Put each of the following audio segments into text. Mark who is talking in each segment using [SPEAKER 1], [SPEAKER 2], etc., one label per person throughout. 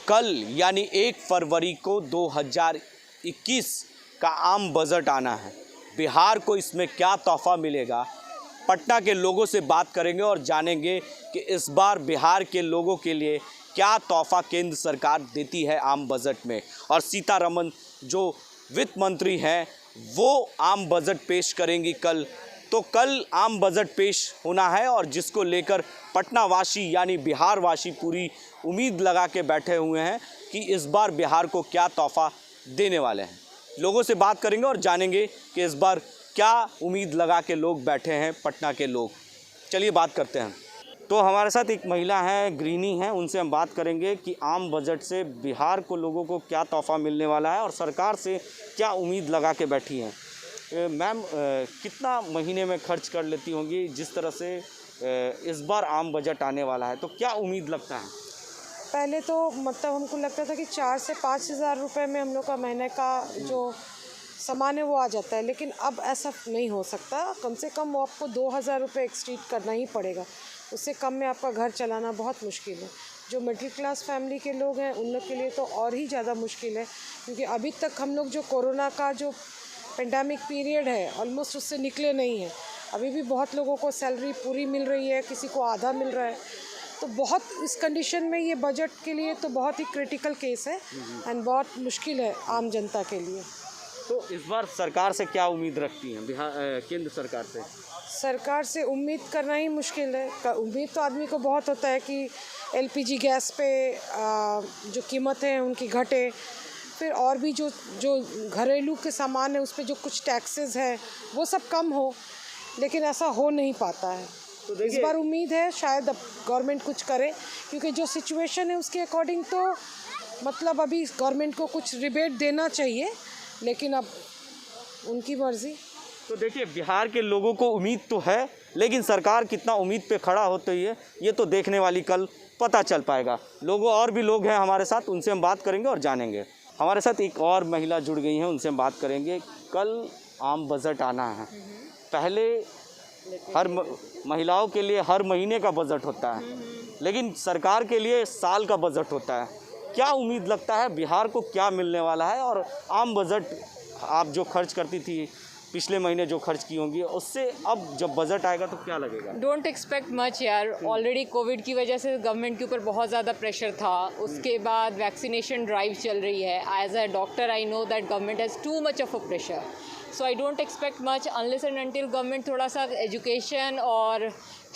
[SPEAKER 1] कल यानी 1 फरवरी को 2021 का आम बजट आना है। बिहार को इसमें क्या तोहफा मिलेगा, पटना के लोगों से बात करेंगे और जानेंगे कि इस बार बिहार के लोगों के लिए क्या तोहफा केंद्र सरकार देती है आम बजट में। और सीतारमण जो वित्त मंत्री हैं वो आम बजट पेश करेंगी कल। तो कल आम बजट पेश होना है और जिसको लेकर पटनावासी यानी बिहारवासी पूरी उम्मीद लगा के बैठे हुए हैं कि इस बार बिहार को क्या तोहफा देने वाले हैं। लोगों से बात करेंगे और जानेंगे कि इस बार क्या उम्मीद लगा के लोग बैठे हैं पटना के लोग। चलिए बात करते हैं। तो हमारे साथ एक महिला हैं, गृहिणी हैं, उनसे हम बात करेंगे कि आम बजट से बिहार को लोगों को क्या तोहफा मिलने वाला है और सरकार से क्या उम्मीद लगा के बैठी हैं। मैम, कितना महीने में खर्च कर लेती होंगी जिस तरह से इस बार आम बजट आने वाला है, तो क्या उम्मीद लगता है?
[SPEAKER 2] पहले तो मतलब हमको लगता था कि 4 से 5 हज़ार रुपये में हम लोग का महीने का जो सामान है वो आ जाता है, लेकिन अब ऐसा नहीं हो सकता। कम से कम वो आपको 2,000 रुपये एक्सटीड करना ही पड़ेगा। उससे कम में आपका घर चलाना बहुत मुश्किल है। जो मिडिल क्लास फैमिली के लोग हैं उन लोग के लिए तो और ही ज़्यादा मुश्किल है, क्योंकि अभी तक हम लोग जो कोरोना का जो पेंडेमिक पीरियड है ऑलमोस्ट उससे निकले नहीं हैं। अभी भी बहुत लोगों को सैलरी पूरी मिल रही है, किसी को आधा मिल रहा है। तो बहुत इस कंडीशन में ये बजट के लिए तो बहुत ही क्रिटिकल केस है एंड बहुत मुश्किल है आम जनता के लिए।
[SPEAKER 1] तो इस बार सरकार से क्या उम्मीद रखती हैं, बिहार केंद्र सरकार से?
[SPEAKER 2] सरकार से उम्मीद करना ही मुश्किल है। उम्मीद तो आदमी को बहुत होता है कि एलपीजी गैस पे जो कीमतें हैं उनकी घटे, फिर और भी जो घरेलू के सामान है उस पर जो कुछ टैक्सेस है वो सब कम हो, लेकिन ऐसा हो नहीं पाता है। तो इस बार उम्मीद है शायद अब गवर्नमेंट कुछ करे, क्योंकि जो सिचुएशन है उसके अकॉर्डिंग तो मतलब अभी गवर्नमेंट को कुछ रिबेट देना चाहिए, लेकिन अब उनकी मर्ज़ी।
[SPEAKER 1] तो देखिए, बिहार के लोगों को उम्मीद तो है, लेकिन सरकार कितना उम्मीद पे खड़ा होती है ये तो देखने वाली कल पता चल पाएगा। और भी लोग हैं हमारे साथ, उनसे हम बात करेंगे और जानेंगे। हमारे साथ एक और महिला जुड़ गई हैं, उनसे हम बात करेंगे। कल आम बजट आना है। पहले हर महिलाओं के लिए हर महीने का बजट होता है, लेकिन सरकार के लिए साल का बजट होता है। क्या उम्मीद लगता है बिहार को क्या मिलने वाला है? और आम बजट आप जो खर्च करती थी पिछले महीने जो खर्च की होंगी, उससे अब जब बजट आएगा तो क्या लगेगा?
[SPEAKER 3] डोंट एक्सपेक्ट मच यार। ऑलरेडी कोविड की वजह से गवर्नमेंट के ऊपर बहुत ज़्यादा प्रेशर था। उसके बाद वैक्सीनेशन ड्राइव चल रही है। As a doctor I know that government has too much of a pressure, so I don't expect much unless and until government थोड़ा सा एजुकेशन और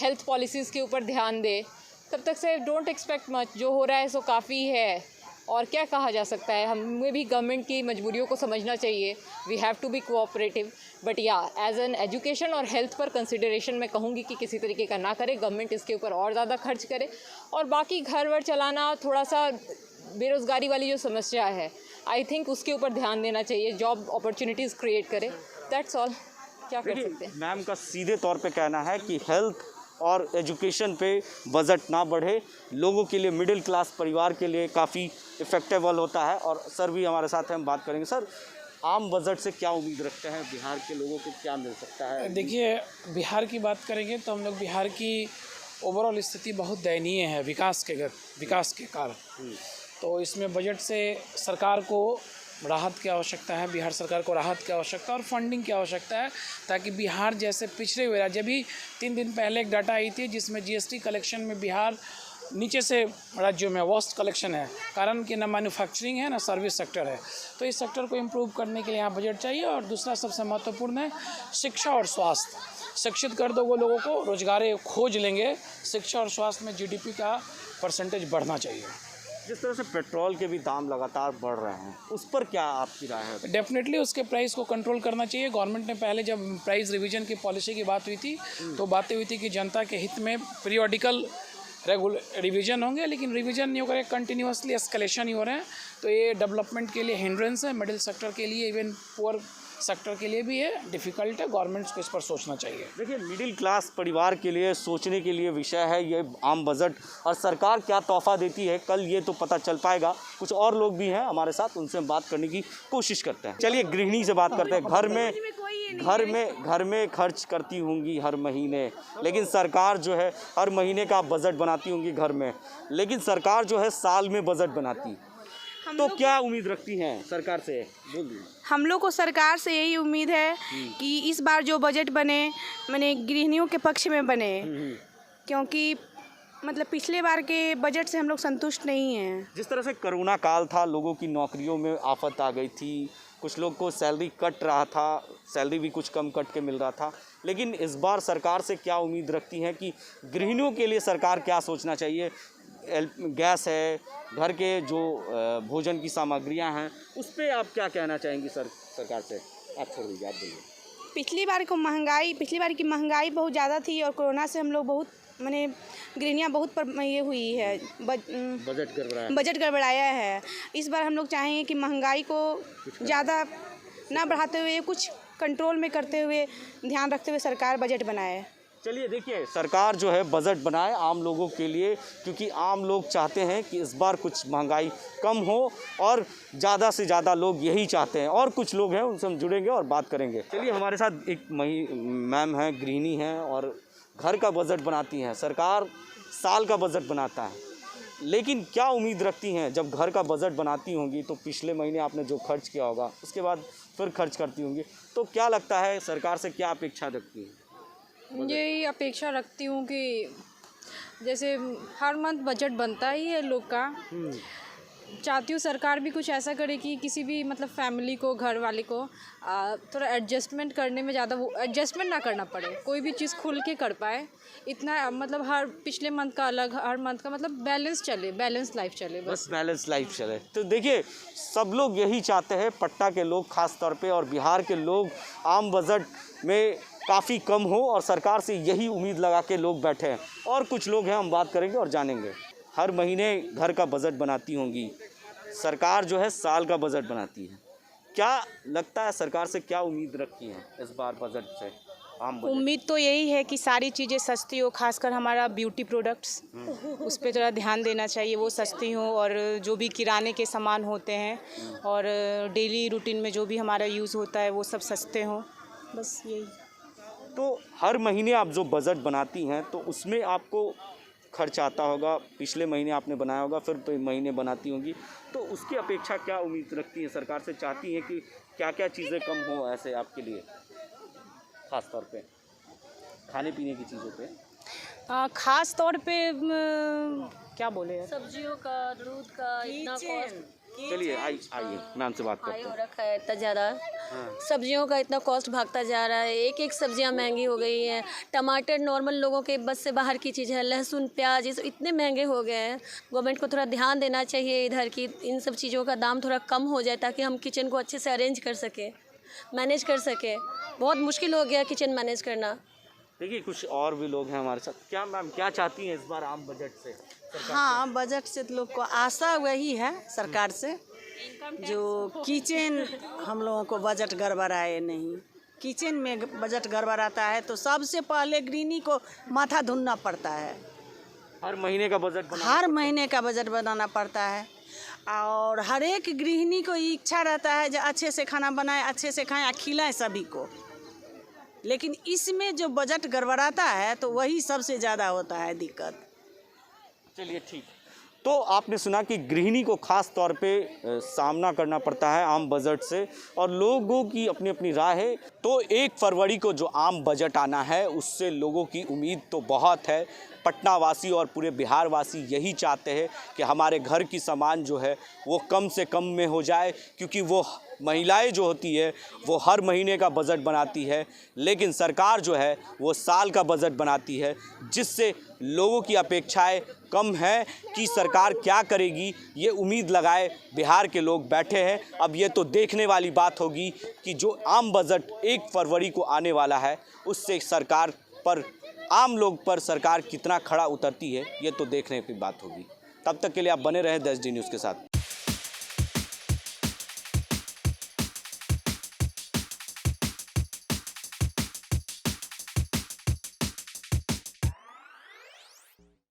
[SPEAKER 3] हेल्थ पॉलिसीज़ के ऊपर ध्यान दे, तब तक से डोंट एक्सपेक्ट मच। जो हो रहा है सो काफ़ी है, और क्या कहा जा सकता है। हमें भी गवर्नमेंट की मजबूरियों को समझना चाहिए। We have to be cooperative, but या एज एन एजुकेशन और हेल्थ पर कंसिडरेशन मैं कहूँगी कि किसी तरीके का ना करे, गवर्नमेंट इसके ऊपर और ज़्यादा खर्च करे। और बाकी घर वर चलाना, थोड़ा सा बेरोज़गारी वाली जो समस्या है आई थिंक उसके ऊपर ध्यान देना चाहिए, जॉब अपॉर्चुनिटीज़ क्रिएट करे। That's all. क्या कर सकते हैं।
[SPEAKER 1] मैम का सीधे तौर पे कहना है कि हेल्थ और एजुकेशन पे बजट ना बढ़े, लोगों के लिए, मिडिल क्लास परिवार के लिए काफ़ी इफ़ेक्टेबल होता है। और सर भी हमारे साथ हैं, हम बात करेंगे। सर, आम बजट से क्या उम्मीद रखते हैं, बिहार के लोगों को क्या मिल सकता है?
[SPEAKER 4] देखिए, बिहार की बात करेंगे तो हम लोग बिहार की ओवरऑल स्थिति बहुत दयनीय है विकास के कारण। तो इसमें बजट से सरकार को राहत की आवश्यकता है, बिहार सरकार को राहत की आवश्यकता और फंडिंग की आवश्यकता है, ताकि बिहार जैसे पिछड़े हुए राज्य, भी 3 दिन पहले एक डाटा आई थी जिसमें जीएसटी कलेक्शन में बिहार नीचे से राज्यों में वर्स्ट कलेक्शन है, कारण कि ना मैन्युफैक्चरिंग है ना सर्विस सेक्टर है। तो इस सेक्टर को इम्प्रूव करने के लिए यहाँ बजट चाहिए। और दूसरा सबसे महत्वपूर्ण है शिक्षा और स्वास्थ्य। शिक्षित कर दो वो लोगों को, रोजगार खोज लेंगे। शिक्षा और स्वास्थ्य में जीडीपी का परसेंटेज बढ़ना चाहिए।
[SPEAKER 1] जिस तरह से पेट्रोल के भी दाम लगातार बढ़ रहे हैं, उस पर क्या आपकी राय है?
[SPEAKER 4] डेफिनेटली उसके प्राइस को कंट्रोल करना चाहिए। गवर्नमेंट ने पहले जब प्राइस रिवीजन की पॉलिसी की बात हुई थी तो बातें हुई थी कि जनता के हित में पीरियोडिकल रिवीजन होंगे, लेकिन रिवीजन नहीं हो रहे, कंटिन्यूसली एस्केलेशन ही हो रहे हैं। तो ये डेवलपमेंट के लिए हिंड्रेंस है, मिडिल सेक्टर के लिए, इवन पुअर सेक्टर के लिए भी है, डिफ़िकल्ट है, गवर्नमेंट्स को इस पर सोचना चाहिए।
[SPEAKER 1] देखिए, मिडिल क्लास परिवार के लिए सोचने के लिए विषय है ये आम बजट, और सरकार क्या तोहफा देती है कल ये तो पता चल पाएगा। कुछ और लोग भी हैं हमारे साथ, उनसे हम बात करने की कोशिश करते हैं। चलिए गृहिणी से बात करते हैं। घर में खर्च करती होंगी हर महीने, लेकिन सरकार जो है हर महीने का बजट बनाती होंगी घर में, लेकिन सरकार जो है साल में बजट बनाती। तो क्या उम्मीद रखती हैं सरकार से? बोलिए।
[SPEAKER 5] हम लोग को सरकार से यही उम्मीद है कि इस बार जो बजट बने माने गृहिणियों के पक्ष में बने, क्योंकि मतलब पिछले बार के बजट से हम लोग संतुष्ट नहीं हैं।
[SPEAKER 1] जिस तरह से कोरोना काल था, लोगों की नौकरियों में आफत आ गई थी, कुछ लोग को सैलरी कट रहा था, सैलरी भी कुछ कम कट के मिल रहा था, लेकिन इस बार सरकार से क्या उम्मीद रखती हैं कि गृहिणियों के लिए सरकार क्या सोचना चाहिए? गैस है, घर के जो भोजन की सामग्रियां हैं, उस पर आप क्या कहना चाहेंगी सरकार से? आप छोड़ दीजिए, आप बोलिए।
[SPEAKER 5] पिछली बार की महंगाई बहुत ज़्यादा थी और कोरोना से हम लोग बहुत माने गृहिणियाँ बहुत ये हुई है, बजट गड़बड़ाया है। इस बार हम लोग चाहेंगे कि महंगाई को ज़्यादा ना बढ़ाते हुए, कुछ कंट्रोल में करते हुए, ध्यान रखते हुए सरकार बजट बनाए।
[SPEAKER 1] चलिए देखिए, सरकार जो है बजट बनाए आम लोगों के लिए, क्योंकि आम लोग चाहते हैं कि इस बार कुछ महंगाई कम हो, और ज़्यादा से ज़्यादा लोग यही चाहते हैं। और कुछ लोग हैं, उनसे हम जुड़ेंगे और बात करेंगे। चलिए, हमारे साथ एक मैम हैं, गृहिणी हैं और घर का बजट बनाती हैं। सरकार साल का बजट बनाता है, लेकिन क्या उम्मीद रखती हैं जब घर का बजट बनाती होंगी तो पिछले महीने आपने जो खर्च किया होगा उसके बाद फिर खर्च करती होंगी, तो क्या लगता है सरकार से क्या अपेक्षा रखती है?
[SPEAKER 3] यही अपेक्षा रखती हूँ कि जैसे हर मंथ बजट बनता ही है लोग का, चाहती हूँ सरकार भी कुछ ऐसा करे कि किसी भी मतलब फैमिली को, घर वाले को थोड़ा एडजस्टमेंट करने में ज़्यादा वो एडजस्टमेंट ना करना पड़े, कोई भी चीज़ खुल के कर पाए। इतना मतलब हर पिछले मंथ का अलग, हर मंथ का मतलब बैलेंस चले, बैलेंस लाइफ चले, बस
[SPEAKER 1] बैलेंस लाइफ चले। तो देखिए, सब लोग यही चाहते हैं, पटना के लोग खास तौर पे और बिहार के लोग, आम बजट में काफ़ी कम हो, और सरकार से यही उम्मीद लगा के लोग बैठे हैं। और कुछ लोग हैं, हम बात करेंगे और जानेंगे। हर महीने घर का बजट बनाती होंगी, सरकार जो है साल का बजट बनाती है। क्या लगता है सरकार से क्या उम्मीद रखती हैं इस बार बजट से?
[SPEAKER 5] उम्मीद तो यही है कि सारी चीज़ें सस्ती हो, खासकर हमारा ब्यूटी प्रोडक्ट्स, उस पर थोड़ा ध्यान देना चाहिए, वो सस्ती हो, और जो भी किराने के सामान होते हैं और डेली रूटीन में जो भी हमारा यूज़ होता है वो सब सस्ते हों, बस यही।
[SPEAKER 1] तो हर महीने आप जो बजट बनाती हैं तो उसमें आपको खर्च आता होगा, पिछले महीने आपने बनाया होगा, फिर तो महीने बनाती होंगी, तो उसकी अपेक्षा क्या उम्मीद रखती हैं सरकार से? चाहती हैं कि क्या क्या चीज़ें कम हो ऐसे आपके लिए, ख़ास तौर पे खाने पीने की चीज़ों पे?
[SPEAKER 5] ख़ास तौर पे क्या बोले,
[SPEAKER 6] सब्जियों का, दूध का इतना कॉस्ट,
[SPEAKER 1] चलिए आइए मैम से बात करते
[SPEAKER 6] हाई हो
[SPEAKER 1] हैं।
[SPEAKER 6] रखा है इतना ज़्यादा। सब्जियों का इतना कॉस्ट भागता जा रहा है, एक एक सब्जियां महंगी हो गई हैं। टमाटर नॉर्मल लोगों के बस से बाहर की चीज़ है, लहसुन, प्याज, ये सब इतने महंगे हो गए हैं। गवर्नमेंट को थोड़ा ध्यान देना चाहिए इधर की, इन सब चीज़ों का दाम थोड़ा कम हो जाए ताकि हम किचन को अच्छे से अरेंज कर सकें, मैनेज कर सकें। बहुत मुश्किल हो गया किचन मैनेज करना।
[SPEAKER 1] देखिए, कुछ और भी लोग हैं हमारे साथ। क्या मैम क्या चाहती हैं इस बार आम बजट से?
[SPEAKER 7] हाँ, बजट से लोग को आशा वही है सरकार से, जो किचन हम लोगों को बजट गड़बड़ाए नहीं। किचन में बजट गड़बड़ाता है तो सबसे पहले गृहिणी को माथा धुनना पड़ता है।
[SPEAKER 1] हर महीने का बजट
[SPEAKER 7] बनाना पड़ता है, और हर एक गृहिणी को इच्छा रहता है जो अच्छे से खाना बनाए, अच्छे से खाएं, खिलाएं सभी को। लेकिन इसमें जो बजट गड़बड़ाता है तो वही सबसे ज़्यादा होता है दिक्कत।
[SPEAKER 1] चलिए ठीक। तो आपने सुना कि गृहिणी को खास तौर पे सामना करना पड़ता है आम बजट से, और लोगों की अपनी अपनी राय है। तो 1 फरवरी को जो आम बजट आना है उससे लोगों की उम्मीद तो बहुत है। पटना वासी और पूरे बिहार वासी यही चाहते हैं कि हमारे घर की सामान जो है वो कम से कम में हो जाए, क्योंकि वो महिलाएं जो होती है वो हर महीने का बजट बनाती है, लेकिन सरकार जो है वो साल का बजट बनाती है, जिससे लोगों की अपेक्षाएं कम है कि सरकार क्या करेगी, ये उम्मीद लगाए बिहार के लोग बैठे हैं। अब ये तो देखने वाली बात होगी कि जो आम बजट 1 फरवरी को आने वाला है उससे सरकार पर, आम लोग पर सरकार कितना खड़ा उतरती है, ये तो देखने की बात होगी। तब तक के लिए आप बने रहें 10D न्यूज़ के साथ।